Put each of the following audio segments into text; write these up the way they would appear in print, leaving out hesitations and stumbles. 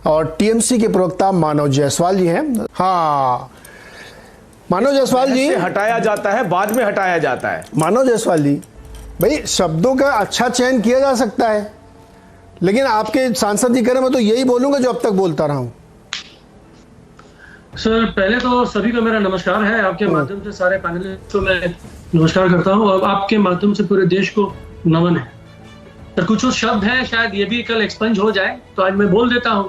और टीएमसी के प्रवक्ता मानव जायसवाल जी हैं। हाँ, मानव जायसवाल जी, हटाया जाता है, बाद में हटाया जाता है। मानव जायसवाल जी, भाई शब्दों का अच्छा चयन किया जा सकता है, लेकिन आपके सांसद जी कह रहे मैं तो यही बोलूंगा जो अब तक बोलता रहा हूं। सर, पहले तो सभी को मेरा नमस्कार है। आपके माध्यम से सारे पैनलिस्ट को मैं नमस्कार करता हूं और आपके माध्यम से पूरे देश को नमन है। सर, कुछ शब्द हैं, शायद ये भी कल एक्सपंज हो जाए, तो आज मैं बोल देता हूं।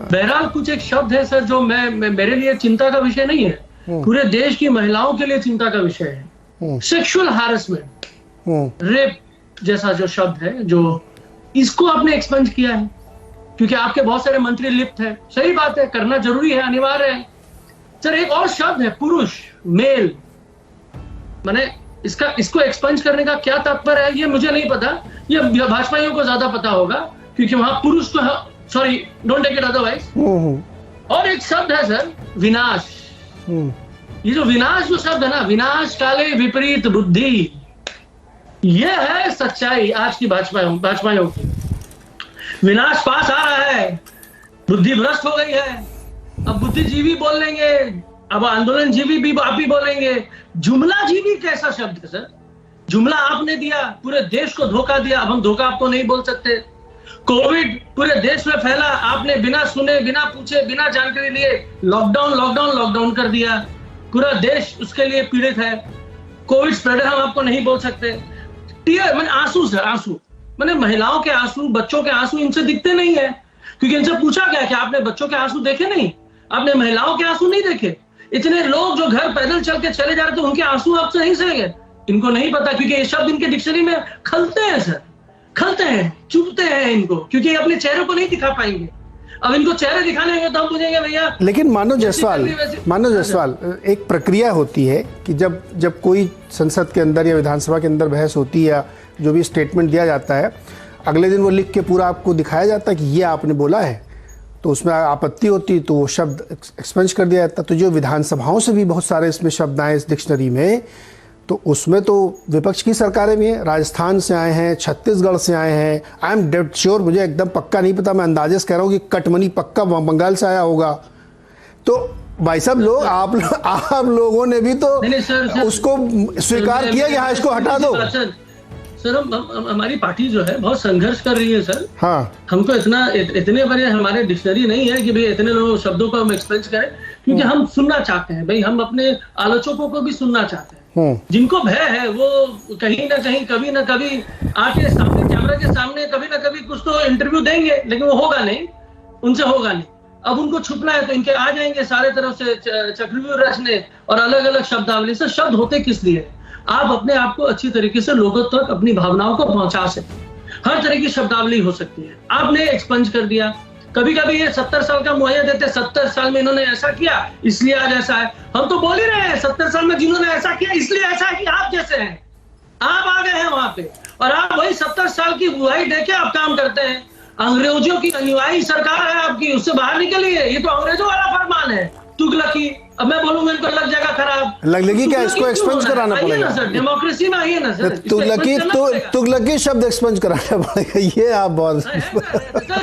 बहरहाल कुछ एक शब्द है सर जो मेरे लिए चिंता का विषय नहीं है, पूरे देश की महिलाओं के लिए चिंता का विषय है। सेक्सुअल हैरेसमेंट, रेप जैसा जो शब्द है, जो इसको आपने एक्सपंज किया है क्योंकि आपके बहुत सारे मंत्री लिप्त हैं। सही बात है, करना जरूरी है, अनिवार्य है। सर, एक और शब्द है पुरुष, मेल, मैंने इसको एक्सपंज करने का क्या तात्पर्य है ये मुझे नहीं पता, ये भाजपाइयों को ज्यादा पता होगा क्योंकि वहां पुरुष को, sorry don't take it otherwise. और एक शब्द है सर, विनाश। ये जो विनाश जो शब्द है ना, विनाश काले विपरीत बुद्धि, ये है सच्चाई आज की भाजपाइयों की। विनाश पास आ रहा है, बुद्धि भ्रष्ट हो गई है। अब बुद्धिजीवी बोल लेंगे, अब आंदोलन जीवी भी आप ही बोलेंगे। जुमला जीवी कैसा शब्द है सर? जुमला आपने दिया, पूरे देश को धोखा दिया। अब हम धोखा आपको नहीं बोल सकते। कोविड पूरे देश में फैला, आपने बिना सुने, बिना पूछे, बिना जानकारी लिए लॉकडाउन कर दिया। पूरा देश उसके लिए पीड़ित है। कोविड स्प्रेडर हम आपको नहीं बोल सकते। टीयर मैंने आंसू सर, आंसू मैंने महिलाओं के आंसू, बच्चों के आंसू इनसे दिखते नहीं है क्योंकि इनसे पूछा गया कि आपने बच्चों के आंसू देखे नहीं, आपने महिलाओं के आंसू नहीं देखे। इतने लोग जो घर पैदल चल के चले जा रहे थे, उनके आंसू आपसे नहीं सहेंगे। इनको नहीं पता क्योंकि ये शब्द इनके डिक्शनरी में खलते हैं सर, खलते हैं, चुभते हैं इनको, क्योंकि अपने चेहरे को नहीं दिखा पाएंगे। अब इनको चेहरे दिखाने होंगे तो हम पूछेंगे भैया। लेकिन मानव जायसवाल, एक प्रक्रिया होती है कि जब कोई संसद के अंदर या विधानसभा के अंदर बहस होती है या जो भी स्टेटमेंट दिया जाता है, अगले दिन वो लिख के पूरा आपको दिखाया जाता है कि ये आपने बोला है, तो उसमें आपत्ति होती तो वो शब्द एक्सपंज कर दिया जाता। तो जो विधानसभाओं से भी बहुत सारे इसमें शब्द आए इस डिक्शनरी में, तो उसमें तो विपक्ष की सरकारें भी हैं, राजस्थान से आए हैं, छत्तीसगढ़ से आए हैं। आई एम डेड श्योर, मुझे एकदम पक्का नहीं पता, मैं अंदाजे से कह रहा हूँ कि कटमनी पक्का बंगाल से आया होगा। तो भाई साहब लोग, आप लोगों ने भी तो उसको स्वीकार किया कि हाँ इसको हटा दो। सर, हमारी पार्टी जो है बहुत संघर्ष कर रही है सर। हाँ, हमको इतने बड़े हमारे डिक्शनरी नहीं है कि भाई इतने लोग शब्दों को हम एक्सपेंस करें, क्योंकि हम सुनना चाहते हैं भाई, हम अपने आलोचकों को भी सुनना चाहते हैं। जिनको भय है वो कहीं ना कहीं, कभी ना कभी आके सामने कैमरा के सामने कभी ना कभी कुछ तो इंटरव्यू देंगे, लेकिन वो होगा नहीं, उनसे होगा नहीं। अब उनको छुपना है तो इनके आ जाएंगे सारे तरफ से चक्रव्यूह रचने और अलग अलग शब्दावली से। शब्द होते किस लिए? आप अपने आप को अच्छी तरीके से लोगों तक अपनी भावनाओं को पहुंचा सकते। हर तरह की शब्दावली हो सकती है, आपने एक्सपंज कर दिया। कभी कभी ये 70 साल का मुहैया देते, 70 साल में इन्होंने ऐसा किया इसलिए आज ऐसा है। हम तो बोल ही रहे हैं 70 साल में जिन्होंने ऐसा किया इसलिए ऐसा है कि आप जैसे हैं, आप आ गए हैं वहां पे और आप वही 70 साल की बुराई देके आप काम करते हैं। अंग्रेजों की अनुयायी सरकार है आपकी, उससे बाहर निकलिए। ये तो अंग्रेजों वाला फरमान है, तुगलकी। अब मैं बोलूंगा इनको लग जाएगा खराब, लगी क्या? इसको एक्सपेंज कराना पड़ेगा सर, डेमोक्रेसी में आइए ना सर। तुगलकी शब्द एक्सपेंज कराना पड़ेगा, ये आप बहुत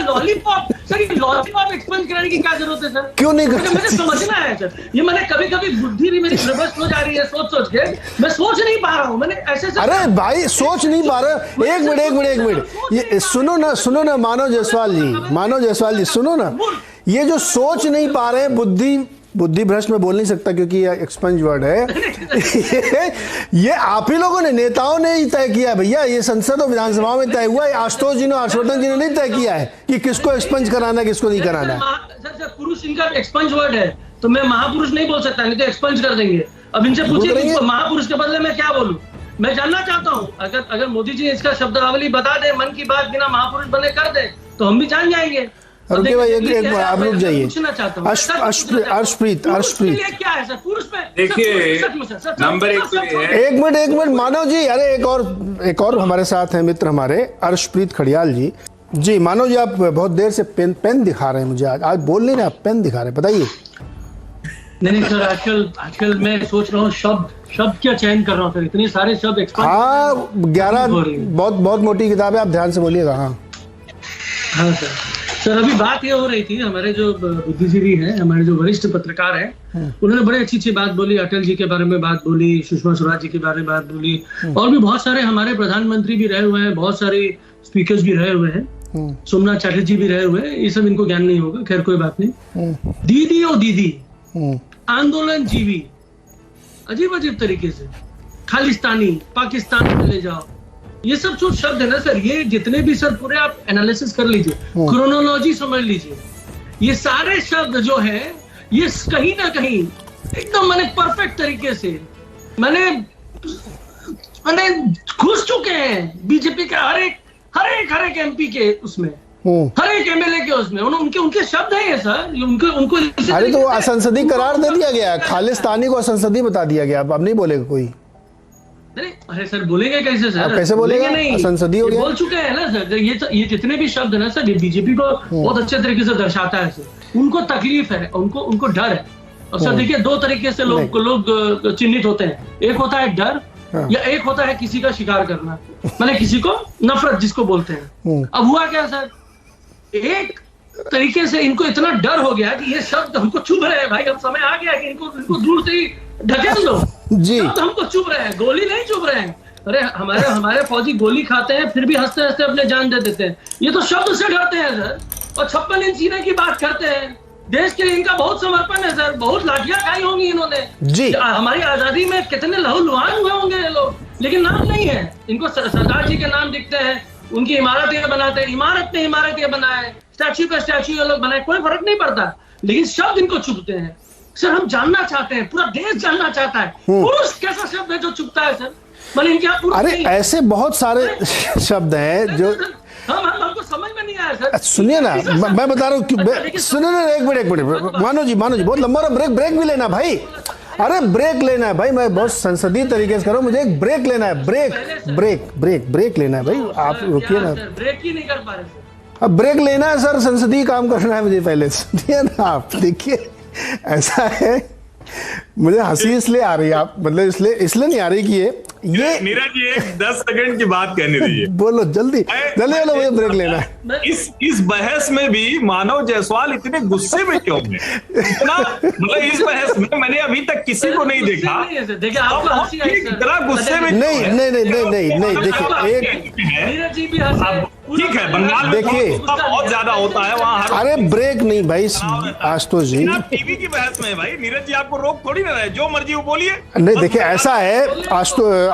लॉलीपॉप सर, लॉलीपॉप एक्सपेंज कराने की क्या जरूरत है सर? क्यों नहीं कर? मुझे समझना है सर, ये मैंने कभी कभी बुद्धि भी मेरी रिवर्स हो जा रही है सोच के, मैं सोच नहीं पा रहा हूँ। मैंने ऐसे अरे भाई सोच नहीं पा रहे, एक मिनट, ये सुनो ना मानव जायसवाल जी सुनो ना, ये जो सोच नहीं पा रहे हैं, बुद्धि भ्रष्ट में बोल नहीं सकता क्योंकि ये एक्सपंज वर्ड है। ये आप ही लोगों ने, नेताओं ने ही तय किया भैया, ये संसद और विधानसभाओं में तय हुआ है। आशुतोष जी ने, हर्षवर्धन जी ने नहीं तय किया है कि किसको एक्सपंज कराना किसको नहीं कराना। सर, पुरुष इनका एक्सपंज वर्ड है तो मैं महापुरुष नहीं बोल सकता, नहीं तो एक्सपंज कर देंगे। अब इनसे पूछिए महापुरुष के बदले में क्या बोलूं? मैं जानना चाहता हूँ, अगर मोदी जी इसका शब्दावली बता दे, मन की बात बिना महापुरुष बने कर दे, तो हम भी जान जाएंगे। रुकिए भाई, एक आप रुक जाइए। अर्शप्रीत क्या है सर पुरुष में? देखिए नंबर एक मिनट मानव जी, अरे एक और हमारे साथ हैं मित्र हमारे, अर्शप्रीत खड़ियाल जी। जी मानव जी, आप बहुत देर से पेन दिखा रहे हैं मुझे, आज बोल नहीं रहे, आप पेन दिखा रहे हैं, बताइए। नहीं सर, आजकल मैं सोच रहा हूँ शब्द क्या चयन कर रहा हूँ सर, इतने सारे शब्द। हाँ 11 बहुत मोटी किताब है, आप ध्यान से बोलिएगा। हाँ सर, सर अभी बात ये हो रही थी, हमारे जो बुद्धिजीवी हैं, हमारे जो वरिष्ठ पत्रकार हैं, उन्होंने बड़ी अच्छी अच्छी बात बोली, अटल जी के बारे में बात बोली, सुषमा स्वराज जी के बारे में बात बोली, और भी बहुत सारे हमारे प्रधानमंत्री भी रहे हुए हैं, बहुत सारे स्पीकर्स भी रहे हुए हैं, सोमनाथ चैटर्जी भी रहे हुए हैं। ये सब इनको ज्ञान नहीं होगा, खैर कोई बात नहीं। दीदी ओ दीदी, आंदोलन जीवी, अजीब अजीब तरीके से, खालिस्तानी, पाकिस्तान चले जाओ, ये सब जो शब्द है ना सर, ये जितने भी सर पूरे आप एनालिसिस कर लीजिए, क्रोनोलॉजी समझ लीजिए, ये सारे शब्द जो है ये कहीं ना कहीं एकदम मैंने परफेक्ट तरीके से मैंने घुस चुके हैं बीजेपी के हर एक एमपी के उसमें, हर एक एमएलए के उसमें, उनके शब्द हैं ये सर, उनको अरे तो संसदीय करार दे दिया गया, खालिस्तानी को संसदीय बता दिया गया, अब नहीं बोलेगा कोई। अरे सर बोलेंगे कैसे सर, कैसे बोलेगा, नहीं संसदीय हो गया, बोल चुके हैं ना सर। ये जितने भी शब्द है ना सर, ये बीजेपी को बहुत अच्छे तरीके से दर्शाता है सर। उनको तकलीफ है, उनको डर है। और सर देखिए, दो तरीके से लोग चिन्हित होते हैं, एक होता है डर या एक होता है किसी का शिकार करना, मतलब किसी को नफरत जिसको बोलते हैं। अब हुआ क्या सर, एक तरीके से इनको इतना डर हो गया कि ये शब्द हमको चुभ रहे हैं भाई, अब समय आ गया कि इनको दूर से ही ढकेल दो जी। शब्द हमको चुभ रहे हैं, गोली नहीं चुभ रहे हैं। अरे हमारे फौजी गोली खाते हैं फिर भी हंसते हंसते अपने जान दे देते हैं, ये तो शब्द से डरते हैं सर। और 56 इंच सीने की बात करते हैं, देश के लिए इनका बहुत समर्पण है सर, बहुत लाठियां खाई होंगी इन्होंने जी। हमारी आजादी में कितने लहूलुहान हुए होंगे ये लोग, लेकिन नाम नहीं है इनको। सरदार जी के नाम दिखते हैं, उनकी इमारतें बनाते हैं, इमारत पे इमारतें बनाए, स्टैच्यू पे स्टैच्यू ये लोग बनाए, कोई फर्क नहीं पड़ता, लेकिन शब्द इनको चुभते हैं सर। हम जानना चाहते हैं, पूरा देश जानना चाहता है, पुरुष कैसा शब्द है जो चुभता है सर, मतलब इनके यहाँ पुरुष। अरे ऐसे बहुत सारे शब्द हैं जो हमको समझ में नहीं आया सर। सुनिए ना, मैं बता रहा हूँ, सुनिए ना, एक मिनट मानो जी बहुत लंबा ब्रेक भी लेना भाई। अरे ब्रेक लेना है भाई, मैं बहुत संसदीय तरीके से करो, मुझे एक ब्रेक लेना है, ब्रेक लेना है भाई, आप रुकिए ना, ब्रेक ही नहीं कर पा रहे। अब ब्रेक लेना है सर, संसदीय काम करना है मुझे पहले, सुनिए ना आप। देखिए ऐसा है, मुझे हंसी इसलिए आ रही है, आप मतलब इसलिए नहीं आ रही कि ये नीरज जी 10 सेकंड की बात कहने दीजिए। बोलो जल्दी बोलो, मुझे ब्रेक लेना है। इस बहस में भी मानव जायसवाल इतने गुस्से में क्यों है? इतना मतलब इस बहस में मैंने अभी तक किसी को नहीं देखा इतना गुस्से में। नहीं देखिए, एक ठीक है, बंगाल देखिए बहुत ज्यादा होता है वहाँ। अरे ब्रेक नहीं भाई आशुतोष जी, टीवी की बहस में भाई नीरज जी आपको रोक थोड़ी ना रहे, जो मर्जी वो बोलिए। नहीं देखिए, ऐसा है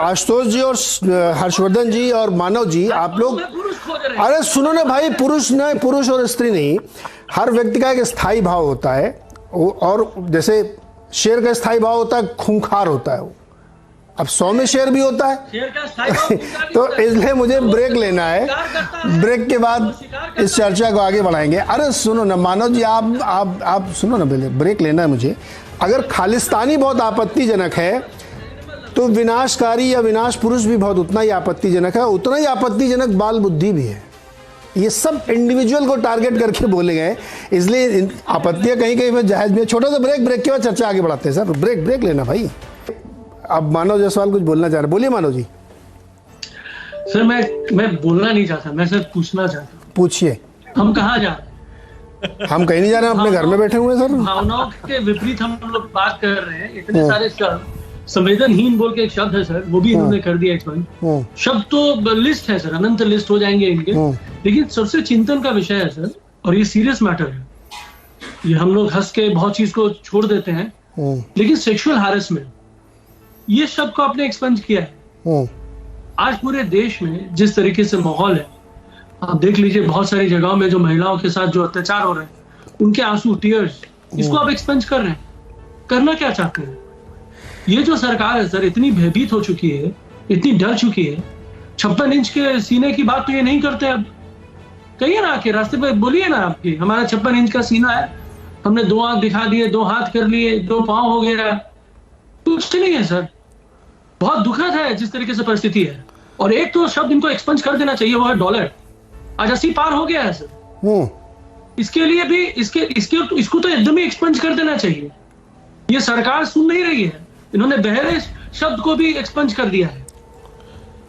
आशुतोष जी और हर्षवर्धन जी और मानव जी, आप लोग अरे सुनो ना भाई, पुरुष और स्त्री नहीं, हर व्यक्ति का एक स्थायी भाव होता है, और जैसे शेर का स्थायी भाव होता है, खूंखार होता है वो, अब 100 में शेर भी होता है। तो इसलिए मुझे ब्रेक लेना है, ब्रेक के बाद इस चर्चा को आगे बढ़ाएंगे। अरे सुनो ना मानव जी, आप सुनो ना, पहले ब्रेक लेना है मुझे। अगर खालिस्तानी बहुत आपत्तिजनक है तो विनाशकारी या विनाश पुरुष भी बहुत उतना ही आपत्तिजनक है, उतना ही आपत्तिजनक बाल बुद्धि भी है। ये सब इंडिविजुअल को टारगेट करके बोले गए, इसलिए आपत्तियां कहीं कहीं में जायज भी है। छोटा सा ब्रेक के बाद चर्चा आगे बढ़ाते हैं सर, ब्रेक लेना भाई। अब मानव जायसवाल कुछ बोलना चाह रहे, बोलिए मानव जी। सर मैं बोलना नहीं चाहता, मैं सर पूछना चाहता हूँ। पूछिए। हम कहाँ जा रहे हैं? हम कहीं नहीं जा रहे हैं, अपने घर में बैठे हुए हैं सर। भावनाओं के विपरीत हम लोग बात कर रहे हैं, इतने सारे शब्द, संवेदनहीन बोल के एक शब्द है सर, वो भी इन्होंने कर दिया एक्सप्लेन। शब्द तो लिस्ट है सर, अनंत लिस्ट हो जाएंगे इनके, लेकिन सबसे चिंतन का विषय है सर, और ये सीरियस मैटर है। ये हम लोग हंस के बहुत चीज को छोड़ देते हैं, लेकिन सेक्सुअल हैरेसमेंट, ये शब्द को आपने एक्सपेंज किया है। आज पूरे देश में जिस तरीके से माहौल है, आप देख लीजिए, बहुत सारी जगहों में जो महिलाओं के साथ जो अत्याचार हो रहे हैं, उनके आंसू, टीयर्स, इसको आप एक्सपेंज कर रहे हैं। करना क्या चाहते हैं? ये जो सरकार है सर, इतनी भयभीत हो चुकी है, इतनी डर चुकी है। 56 इंच के सीने की बात तो ये नहीं करते। अब कहिए ना, आके रास्ते पे बोलिए ना, आपकी हमारा 56 इंच का सीना है, हमने 2 आंख दिखा दिए, 2 हाथ कर लिए, 2 पांव हो गया, कुछ नहीं है सर। बहुत दुखद है जिस तरीके से परिस्थिति है। और एक तो शब्द इनको एक्सपेंज कर देना चाहिए, वो है डॉलर। आज 80 पार हो गया है सर। इसके लिए भी इसको तो एकदम ही एक्सपेंज कर देना चाहिए। ये सरकार सुन नहीं रही है, इन्होंने बहरे शब्द को भी एक्सपेंज कर दिया है।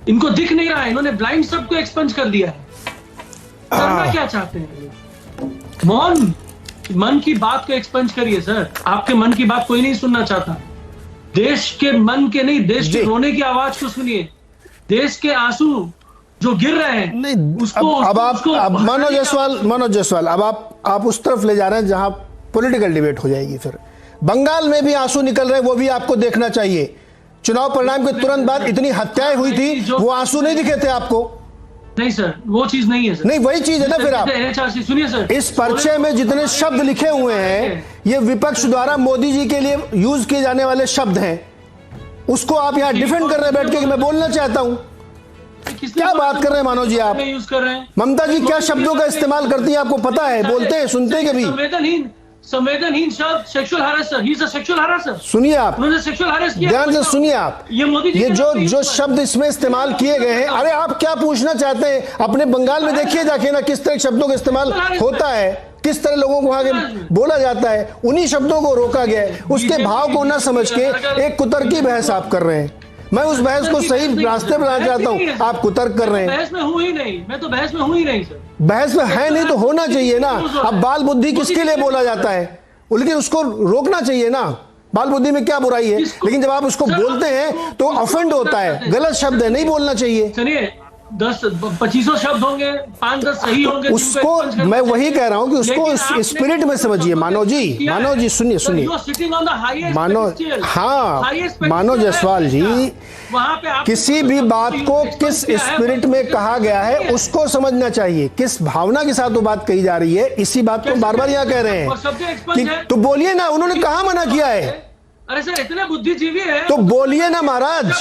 इनको दिख नहीं रहा है, इन्होंने ब्लाइंड शब्द को एक्सपेंज कर दिया है। करना क्या चाहते हैं? मौन मन की बात को एक्सपंज करिए सर। आपके मन की बात कोई नहीं सुनना चाहता। देश के मन के नहीं, देश के रोने की आवाज को सुनिए। देश के आंसू जो गिर रहे हैं नहीं, उसको अब मनोज जायसवाल अब आप उस तरफ ले जा रहे हैं जहां पॉलिटिकल डिबेट हो जाएगी। फिर बंगाल में भी आंसू निकल रहे हैं, वो भी आपको देखना चाहिए। चुनाव परिणाम के तुरंत बाद इतनी हत्याएं हुई थी, वो आंसू नहीं दिखे थे आपको? नहीं सर, वो चीज नहीं है सर। नहीं, वही चीज है ना। फिर आप सुनिए सर, इस पर्चे में जितने शब्द लिखे हुए हैं, ये विपक्ष द्वारा मोदी जी के लिए यूज किए जाने वाले शब्द हैं। उसको आप यहाँ डिफेंड कर रहे हैं बैठ के कि मैं बोलना चाहता हूं। क्या बात कर रहे हैं मानव जी आप? यूज कर रहे हैं। ममता जी क्या शब्दों का इस्तेमाल करती हैं आपको पता है? बोलते हैं, सुनते हैं कभी? संवेदनहीन शब्द sexual harasser. He is a sexual harasser. सुनिए आप, उन्होंने सेक्सुअल हरास किया। ध्यान से सुनिए आप। ये जो शब्द इसमें इस्तेमाल किए गए हैं, अरे आप क्या पूछना चाहते हैं? अपने बंगाल में देखिए जाके ना किस तरह शब्दों का इस्तेमाल होता है, किस तरह लोगों को वहां के बोला जाता है। उन्हीं शब्दों को रोका गया है। उसके भाव को न समझ के एक कुतर्की बहस आप कर रहे हैं। मैं उस बहस को सही रास्ते पर लाना चाहता हूं, आप कुतर्क कर रहे हैं। बहस में हूं ही नहीं, मैं तो बहस में हूं ही नहीं सर। बहस में है नहीं तो होना चाहिए ना। अब बाल बुद्धि किसके लिए बोला जाता है, लेकिन उसको रोकना चाहिए ना। बाल बुद्धि में क्या बुराई है? लेकिन जब आप उसको बोलते हैं तो ऑफेंड होता है, गलत शब्द है, नहीं बोलना चाहिए। सुनिए, 10-25 शब्द होंगे, 5-10 सही होंगे। उसको मैं वही कह रहा हूं कि उसको स्पिरिट में समझिए। मानव जी सुनिए मानव जायसवाल जी, किसी भी बात को किस स्पिरिट में कहा गया है उसको समझना चाहिए। किस भावना के साथ वो बात कही जा रही है, इसी बात को बार बार यहाँ कह रहे हैं कि तो बोलिए ना। उन्होंने कहा मना किया है? अरे सर, इतने बुद्धिजीवी है तो बोलिए ना महाराज।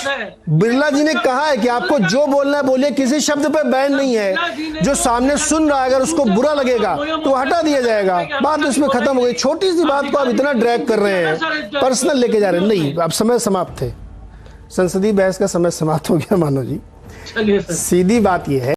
बिरला जी ने कहा है कि आपको जो बोलना है बोलिए, किसी शब्द पे बैन नहीं है। जो सामने सुन रहा है अगर उसको बुरा लगेगा तो हटा दिया जाएगा। बात इसमें खत्म हो गई। छोटी सी बात को आप इतना ड्रैग कर रहे हैं, पर्सनल लेके जा रहे हैं। नहीं, अब समय समाप्त है, संसदीय बहस का समय समाप्त हो गया मानव जी। चलिए सर, सीधी बात यह है